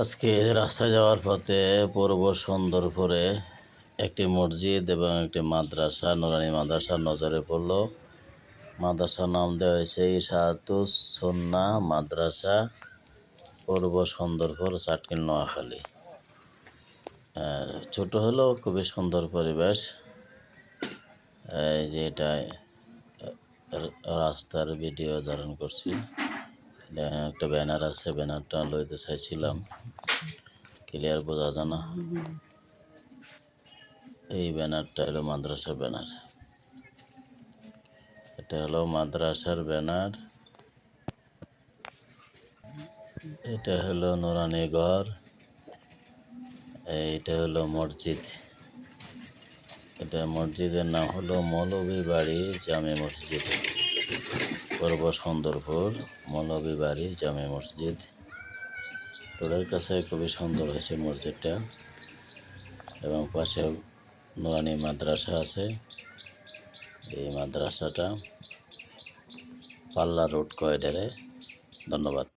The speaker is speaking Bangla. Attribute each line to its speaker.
Speaker 1: আজকে রাস্তায় যাওয়ার পথে পূর্ব সুন্দরপুরে একটি মসজিদ এবং একটি মাদ্রাসা, নুরানি মাদ্রাসা নজরে পড়ল। মাদ্রাসার নাম দেওয়া হয়েছে ইশাআতুস সুন্নাহ মাদ্রাসা, পূর্ব সুন্দরপুর, চাটখিল, নোয়াখালী। ছোট হলেও খুবই সুন্দর পরিবেশ। এই যে এটা রাস্তার ভিডিও ধারণ করছি। একটা ব্যানার আছে, ব্যানারটা লইতে চাইছিলাম, ক্লিয়ার বোঝা যায় না। এই ব্যানারটা হলো মাদ্রাসার ব্যানার, এটা হলো মাদ্রাসার ব্যানার। এটা হলো নুরানি ঘর, এইটা হলো মসজিদ। এটা মসজিদের নাম হলো মৌলভী বাড়ি জামে মসজিদ, পূর্ব সুন্দরপুর মৌলভী বাড়ি জামে মসজিদ। রোডের কাছে খুবই সুন্দর হয়েছে মসজিদটা, এবং পাশে নুরানি মাদ্রাসা আছে। এই মাদ্রাসাটা পাল্লা রোড করিডোরে। ধন্যবাদ।